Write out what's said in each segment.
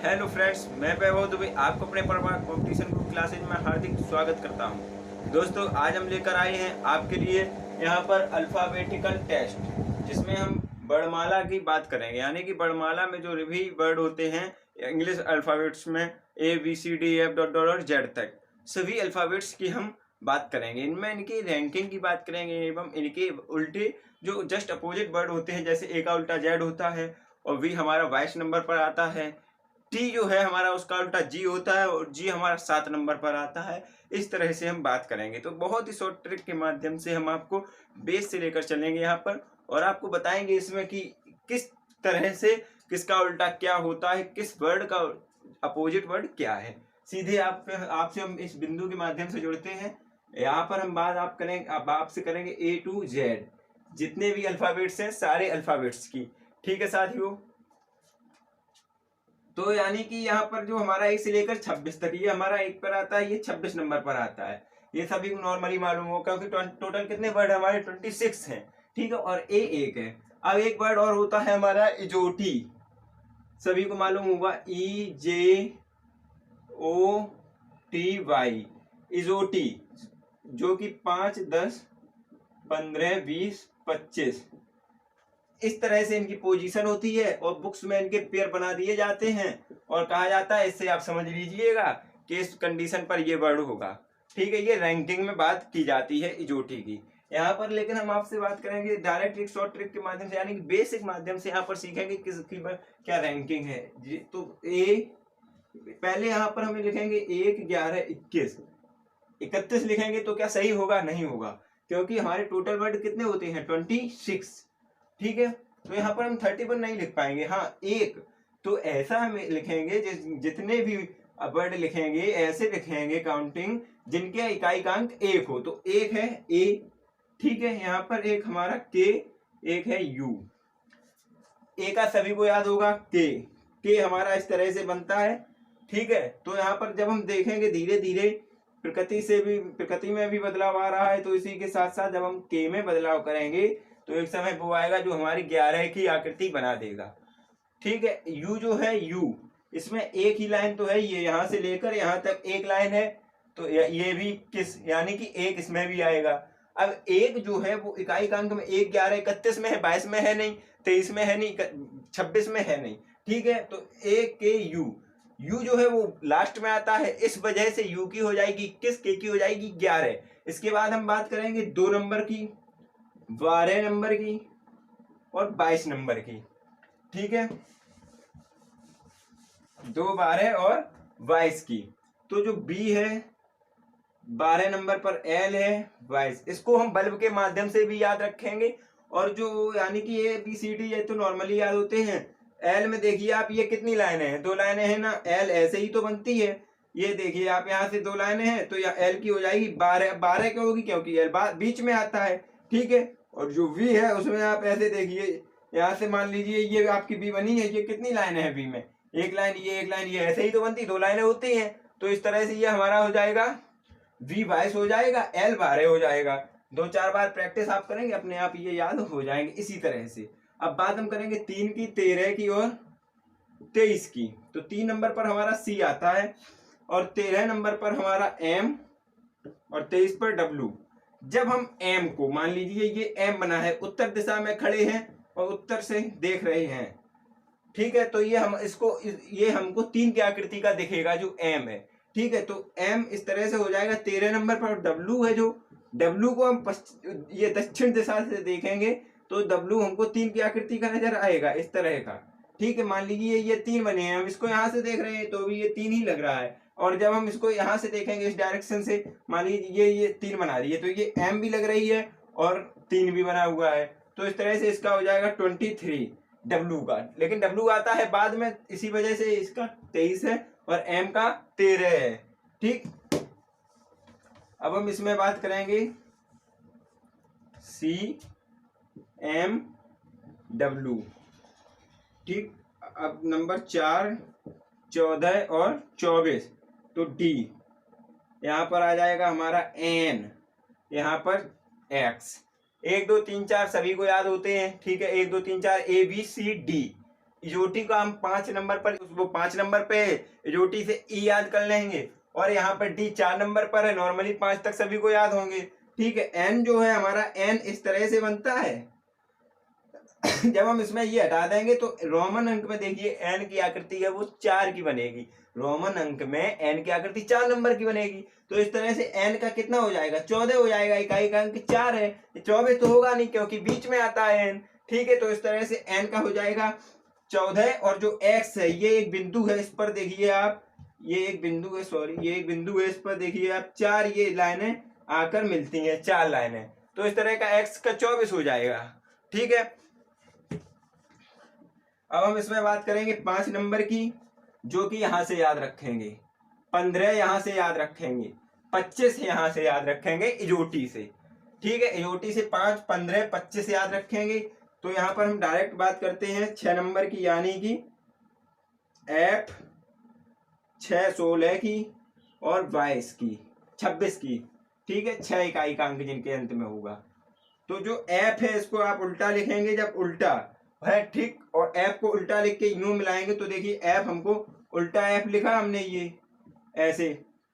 Hello friends, मैं वैभव दुबे आपको अपने परिवार कॉम्पिटिशन ग्रुप क्लासेज में हार्दिक स्वागत करता हूं। दोस्तों, आज हम लेकर आए हैं आपके लिए यहां पर अल्फ़ाबेटिकल टेस्ट, जिसमें हम वर्णमाला की बात करेंगे। यानी कि वर्णमाला में जो भी वर्ड होते हैं इंग्लिश अल्फ़ाबेट्स में ABCD F डॉट डॉट और जेड तक सभी अल्फ़ाबेट्स की हम बात करेंगे। इनमें इनकी रैंकिंग की बात करेंगे एवं इनके उल्टे जो जस्ट अपोजिट वर्ड होते हैं, जैसे ए का उल्टा जेड होता है और वी हमारा 22 नंबर पर आता है। टी जो है हमारा उसका उल्टा जी होता है और जी हमारा 7 नंबर पर आता है। इस तरह से हम बात करेंगे। तो बहुत ही शॉर्ट ट्रिक के माध्यम से हम आपको बेस से लेकर चलेंगे यहाँ पर और आपको बताएंगे इसमें कि किस तरह से किसका उल्टा क्या होता है, किस वर्ड का अपोजिट वर्ड क्या है। सीधे आपसे हम इस बिंदु के माध्यम से जुड़ते हैं। यहाँ पर हम बात आपसे करेंगे A to Z जितने भी अल्फाबेट्स हैं सारे अल्फाबेट्स की। ठीक है साथियों, तो यानी कि यहाँ पर जो हमारा 1 से लेकर 26 तक, ये हमारा 1 पर आता है, ये 26 नंबर पर आता है। ये सभी को नॉर्मली मालूम हो क्योंकि टोटल कितने वर्ड हमारे 26 हैं। ठीक है, और ए एक है। अब एक वर्ड और होता है हमारा इजोटी, सभी को मालूम होगा, EJOTY, इजोटी, जो कि 5, 10, 15, 20, 25 इस तरह से इनकी पोजीशन होती है और बुक्स में इनके पेयर बना दिए जाते हैं और कहा जाता है, इससे आप समझ लीजिएगा कि इस कंडीशन पर ये वर्ड होगा। ठीक है, ये रैंकिंग में बात की जाती है इजोटी की यहाँ पर। लेकिन हम आपसे बात करेंगे डायरेक्ट ट्रिक, शॉर्ट ट्रिक के माध्यम से, यानी कि बेसिक माध्यम से यहाँ पर सीखेंगे किसकी क्या रैंकिंग है जी। तो ए पहले यहाँ पर हमें लिखेंगे 1, 11, 21, 31 लिखेंगे तो क्या सही होगा? नहीं होगा, क्योंकि हमारे टोटल वर्ड कितने होते हैं? 26। ठीक है, तो यहाँ पर हम 31 नहीं लिख पाएंगे। हाँ, एक तो ऐसा हम लिखेंगे, जितने भी वर्ड लिखेंगे ऐसे लिखेंगे काउंटिंग जिनके इकाई का अंक 1 हो। तो एक है ए, ठीक है, यहाँ पर एक हमारा के, एक है यू। ए का सभी को याद होगा, के हमारा इस तरह से बनता है। ठीक है, तो यहाँ पर जब हम देखेंगे धीरे धीरे प्रकृति में भी बदलाव आ रहा है, तो इसी के साथ साथ जब हम के में बदलाव करेंगे तो एक समय वो आएगा जो हमारी 11 की आकृति बना देगा। ठीक है, यू जो है, यू इसमें एक ही लाइन तो है, ये यहाँ से लेकर यहाँ तक एक लाइन है, तो ये भी किस, यानी कि एक इसमें भी आएगा। अब एक जो है वो इकाई का अंक में 1, 11, 31 में है, 22 में है नहीं, 23 में है नहीं, 26 में है नहीं। ठीक है, तो एक के यू, यू जो है वो लास्ट में आता है, इस वजह से यू की हो जाएगी 21, के की हो जाएगी 11। इसके बाद हम बात करेंगे 2 नंबर की, 12 नंबर की और 22 नंबर की। ठीक है, 2, 12 और 22 की। तो जो बी है 12 नंबर पर, एल है 22, इसको हम बल्ब के माध्यम से भी याद रखेंगे। और जो यानी कि ए बी सी डी ये तो नॉर्मली याद होते हैं। एल में देखिए आप, ये कितनी लाइनें हैं? 2 लाइनें हैं ना, एल ऐसे ही तो बनती है। ये देखिए आप, यहाँ से 2 लाइनें हैं तो यह एल की हो जाएगी 12। 12 क्यों होगी? क्योंकि एल बीच में आता है। ठीक है, और जो वी है उसमें आप ऐसे देखिए, यहाँ से मान लीजिए ये आपकी बी बनी है, ये कितनी लाइनें हैं बी में? एक लाइन, ये एक लाइन, ये ऐसे ही तो बनती, 2 लाइनें होती हैं। तो इस तरह से ये हमारा हो जाएगा वी 22 हो जाएगा, एल 12 हो जाएगा। 2-4 बार प्रैक्टिस आप करेंगे, अपने आप ये याद हो जाएंगे इसी तरह से। अब बात हम करेंगे 3 की, 13 की और 23 की। तो 3 नंबर पर हमारा सी आता है और 13 नंबर पर हमारा एम और 23 पर डब्लू। जब हम एम को, मान लीजिए ये एम बना है, उत्तर दिशा में खड़े हैं और उत्तर से देख रहे हैं। ठीक है, तो ये हम इसको, ये हमको 3 की आकृति का दिखेगा जो एम है। ठीक है, तो एम इस तरह से हो जाएगा 13 नंबर पर। डब्लू है, जो डब्लू को हम ये दक्षिण दिशा से देखेंगे तो डब्लू हमको 3 की आकृति का नजर आएगा इस तरह का। ठीक है, मान लीजिए ये 3 बने हैं, हम इसको यहाँ से देख रहे हैं तो भी ये 3 ही लग रहा है। और जब हम इसको यहाँ से देखेंगे इस डायरेक्शन से, मान लीजिए ये 3 बना रही है तो ये एम भी लग रही है और 3 भी बना हुआ है। तो इस तरह से इसका हो जाएगा 23 डब्लू का। लेकिन डब्लू आता है बाद में, इसी वजह से इसका 23 है और एम का 13 है। ठीक, अब हम इसमें बात करेंगे सी, एम, डब्लू। ठीक, अब नंबर 4, 14 और 24, तो डी। यहां पर आ जाएगा हमारा एन, यहां पर एक्स। 1, 2, 3, 4 सभी को याद होते हैं। ठीक है, 1, 2, 3, 4 ए बी सी डी। इजोटी का हम 5 नंबर पर, वो 5 नंबर पे है, इजोटी से ई याद कर लेंगे। और यहाँ पर डी 4 नंबर पर है, नॉर्मली 5 तक सभी को याद होंगे। ठीक है, एन जो है हमारा, एन इस तरह से बनता है। जब हम इसमें ये हटा देंगे तो रोमन अंक में देखिए एन की आकृति है वो 4 की बनेगी। रोमन अंक में एन की आकृति 4 नंबर की बनेगी। तो इस तरह से एन का कितना हो जाएगा, 14 हो जाएगा। इकाई का अंक 4 है, 24 तो होगा नहीं क्योंकि बीच में आता है एन। ठीक है, तो इस तरह से एन का हो जाएगा 14। और जो एक्स है ये एक बिंदु है, इस पर देखिए आप, ये एक बिंदु है, सॉरी ये एक बिंदु है, इस पर देखिए आप 4 ये लाइनें आकर मिलती हैं, 4 लाइनें। तो इस तरह का एक्स का 24 हो जाएगा। ठीक है, अब हम इसमें बात करेंगे 5 नंबर की, जो कि यहां से याद रखेंगे, 15 यहां से याद रखेंगे, 25 यहां से याद रखेंगे इजोटी से। ठीक है, इजोटी से 5, 15, 25 याद रखेंगे। तो यहां पर हम डायरेक्ट बात करते हैं 6 नंबर की, यानी कि एफ 6, 16 की और 22 की, 26 की। ठीक है, 6 इकाई का अंक जिनके अंत में होगा। तो जो एफ है इसको आप उल्टा लिखेंगे, जब उल्टा है, ठीक, और एफ को उल्टा लिख के यूं मिलाएंगे तो देखिए एफ हमको उल्टा एफ लिखा हमने, ये ऐसे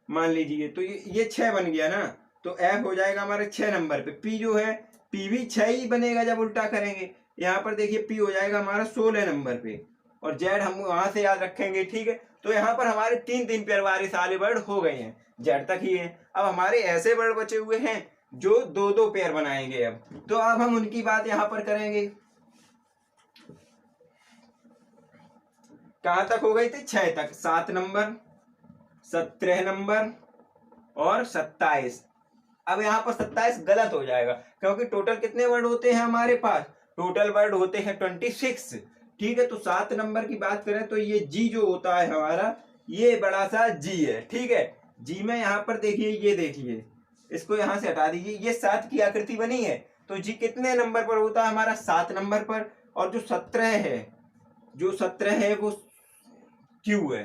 मान लीजिए, तो ये 6 बन गया ना। तो एफ हो जाएगा हमारे 6 नंबर पे। पी जो है, पी भी 6 ही बनेगा जब उल्टा करेंगे। यहाँ पर देखिए पी हो जाएगा हमारा 16 नंबर पे, और जेड हम वहां से याद रखेंगे। ठीक है, तो यहाँ पर हमारे 3 पेयर वाले सारे वर्ड हो गए हैं, जेड तक ही है। अब हमारे ऐसे वर्ड बचे हुए हैं जो 2 पेयर बनाएंगे। अब तो अब हम उनकी बात यहाँ पर करेंगे। कहां तक हो गई थी, 6 तक, 7 नंबर, 17 नंबर और 27। अब यहाँ पर 27 गलत हो जाएगा क्योंकि टोटल कितने वर्ड होते हैं हमारे पास, टोटल वर्ड होते हैं 26। ठीक है, तो 7 नंबर की बात करें तो ये जी जो होता है हमारा, ये बड़ा सा जी है। ठीक है, जी में यहाँ पर देखिए, ये देखिए, इसको यहाँ से हटा दीजिए, ये 7 की आकृति बनी है। तो जी कितने नंबर पर होता है हमारा, 7 नंबर पर। और जो 17 है, जो 17 है वो क्यू है।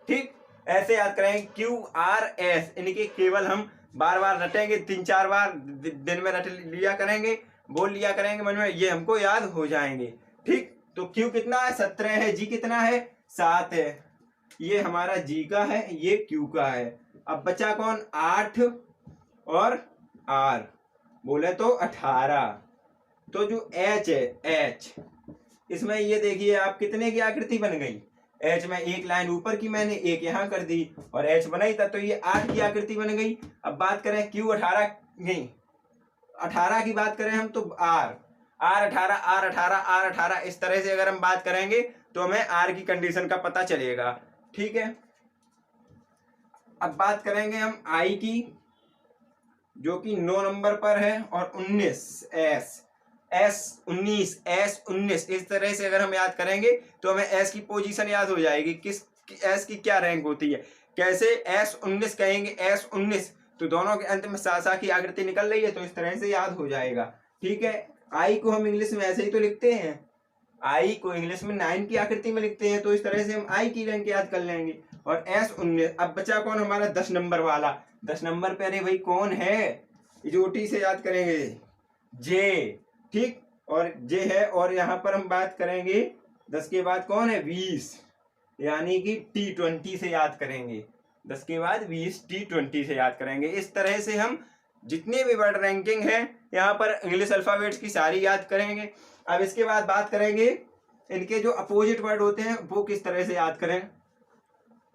ठीक, ऐसे याद करेंगे, क्यू आर एस, इनके केवल हम बार बार रटेंगे, 3-4 बार दिन में रट लिया करेंगे, बोल लिया करेंगे मन में, ये हमको याद हो जाएंगे। ठीक, तो क्यू कितना है, 17 है, जी कितना है, 7 है। ये हमारा जी का है, ये क्यू का है। अब बचा कौन, 8 और आर, बोले तो 18। तो जो एच है, एच, इसमें ये देखिए आप कितने की आकृति बन गई, एच में एक लाइन ऊपर की मैंने एक यहां कर दी और एच बनाई था, तो ये 8 की आकृति बन गई। अब बात करें क्यू 18 नहीं, 18 की बात करें हम तो आर 18, आर 18, आर 18, इस तरह से अगर हम बात करेंगे तो हमें आर की कंडीशन का पता चलेगा। ठीक है, अब बात करेंगे हम आई की, जो कि 9 नंबर पर है, और 19 एस, एस 19, इस तरह से अगर हम याद करेंगे तो हमें एस की पोजीशन याद हो जाएगी, किस एस की क्या रैंक होती है। कैसे, एस 19 कहेंगे, एस 19, तो दोनों के अंत में सा की आकृति निकल रही है, तो इस तरह से याद हो जाएगा। ठीक है, आई को हम इंग्लिश में ऐसे ही तो लिखते हैं, आई को इंग्लिश में 9 की आकृति में लिखते हैं, तो इस तरह से हम आई की रैंक याद कर लेंगे। और एस 19। अब बचा कौन हमारा, 10 नंबर वाला, 10 नंबर पे, अरे भाई कौन है, इजोटी से याद करेंगे, जे। ठीक, और जे है, और यहाँ पर हम बात करेंगे 10 के बाद कौन है, 20, यानी कि T20 से याद करेंगे, 10 के बाद 20 T20 से याद करेंगे। इस तरह से हम जितने भी वर्ड रैंकिंग है यहाँ पर इंग्लिश अल्फाबेट्स की सारी याद करेंगे। अब इसके बाद बात करेंगे इनके जो अपोजिट वर्ड होते हैं वो किस तरह से याद करें,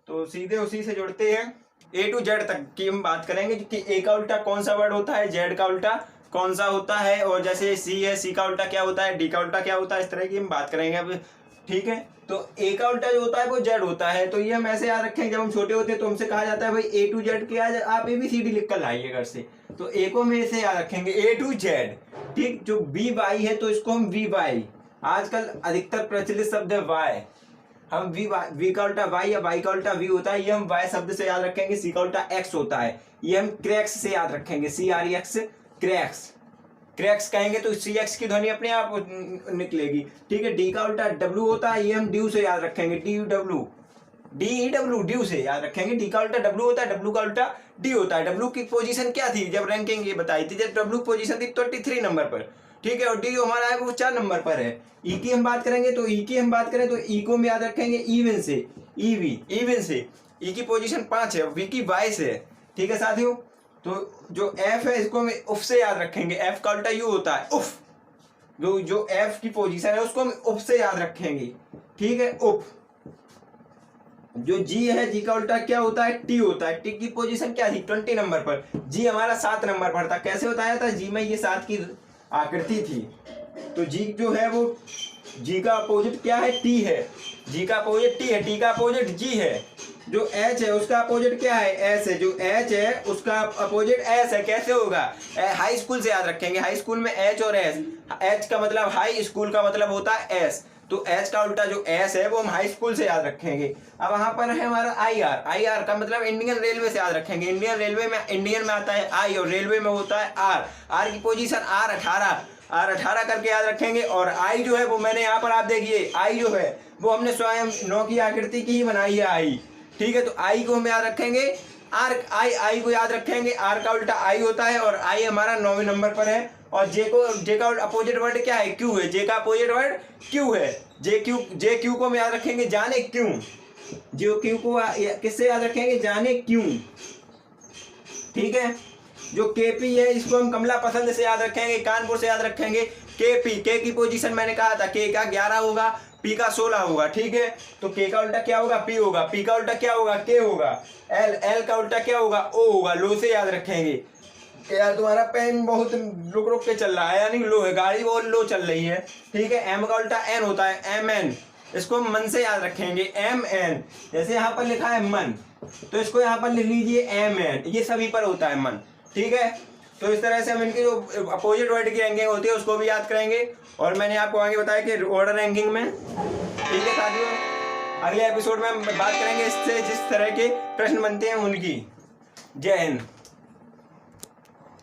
तो सीधे उसी से जुड़ते हैं, A to Z तक की हम बात करेंगे कि ए का उल्टा कौन सा वर्ड होता है, जेड का उल्टा कौन सा होता है, और जैसे सी है, सी का उल्टा क्या होता है, डी का उल्टा क्या होता है, इस तरह की हम बात करेंगे अब। ठीक है, तो ए का उल्टा जो होता है वो जेड होता है, तो ये हम ऐसे याद रखेंगे, जब हम छोटे होते हैं तो हमसे कहा जाता है भाई A to Z के आज आप ABCD लिख कर लाइए घर से, तो ए को हम ऐसे याद रखेंगे, A to Z। ठीक, जो बी वाई है तो इसको हम वी वाई, आजकल अधिकतर प्रचलित शब्द है वाई, हम वी का उल्टा वाई या वाई का उल्टा वी होता है, ये हम वाई शब्द से याद रखेंगे। सी का उल्टा एक्स होता है, ये हम क्रैक्स से याद रखेंगे, CREX, क्रैक्स, क्रैक्स कहेंगे तो CX की ध्वनि अपने आप निकलेगी। ठीक है, डी का उल्टा डब्ल्यू होता है, ये हम ड्यू से याद रखेंगे, DEW ड्यू से याद रखेंगे। डी का उल्टा डब्ल्यू होता है, डब्ल्यू का उल्टा डी होता है। डब्ल्यू की पोजीशन क्या थी जब रैंकिंग ये बताई थी, जब डब्ल्यू पोजीशन थी 23 नंबर पर, ठीक है। और डी जो हमारा है वो 4 नंबर पर है। ई की हम बात करेंगे तो ई की हम बात करें तो ई को हम याद रखेंगे इवन से, ईवी इवन से। ई की पोजीशन 5 है, वी की 22 है, ठीक है साथियों। तो जो एफ है इसको हम उफ से याद रखेंगे, एफ का उल्टा यू होता है उफ। जो एफ की पोजीशन है उसको हम उफ से याद रखेंगे, ठीक है, उफ। जो जी है, जी का उल्टा क्या होता है, टी होता है। टी की पोजीशन क्या थी, 20 नंबर पर। जी हमारा 7 नंबर पर था। कैसे बताया था, जी में ये 7 की आकृति थी। तो जी जो है वो, जी का अपोजिट क्या है, टी है। जी का अपोजिट टी है, टी का अपोजिट जी है। जो एच है उसका अपोजिट क्या है, एस है। जो एच है उसका अपोजिट एस है। कैसे होगा, हाई स्कूल से याद रखेंगे। हाई स्कूल में एच और एस, एच का मतलब हाई, स्कूल का मतलब होता है एस। तो एच का उल्टा जो एस है वो हम हाई स्कूल से याद रखेंगे। अब वहां पर है हमारा आई आर, आई आर का मतलब इंडियन रेलवे से याद रखेंगे। इंडियन रेलवे में, इंडियन में आता है आई और रेलवे में होता है आर। आर की पोजीशन R18 करके याद रखेंगे। और आई जो है वो मैंने यहाँ पर आप देखिए, आई जो है वो हमने स्वयं 9 की आकृति की ही बनाई है आई, ठीक है। तो आई को हम याद रखेंगे, आई को याद रखेंगे। आर का उल्टा आई होता है और आई हमारा 9वें नंबर पर है। और जे का अपोजिट वर्ड क्या है, क्यू है। जे का अपोजिट वर्ड क्यू है। जे क्यू को हम याद रखेंगे, जाने क्यों। जे क्यू को किससे याद रखेंगे, जाने क्यों, ठीक है। जो केपी है इसको हम कमला पसंद से याद रखेंगे, कानपुर से याद रखेंगे। केपी, के की पोजीशन मैंने कहा था, के का 11 होगा, पी का 16 होगा, ठीक है। तो के का उल्टा क्या होगा, पी होगा। पी का उल्टा क्या होगा, के होगा। एल का उल्टा क्या होगा, ओ होगा। लो से याद रखेंगे। यार तुम्हारा पेन बहुत रुक रुक के चल रहा है, यानी लो है, गाड़ी बहुत लो चल रही है, ठीक है। एम का उल्टा एन होता है, एम एन। इसको हम मन से याद रखेंगे, एम एन। जैसे यहाँ पर लिखा है मन, तो इसको यहाँ पर लिख लीजिए एम एन। ये सभी पर होता है मन, ठीक है। तो इस तरह से हम इनकी जो अपोजिट वर्ड की रैंकिंग होती है उसको भी याद करेंगे। और मैंने आपको आगे बताया कि ऑर्डर रैंकिंग में, ठीक है साथियों। अगले एपिसोड में हम बात करेंगे इससे जिस तरह के प्रश्न बनते हैं उनकी। जय हिंद।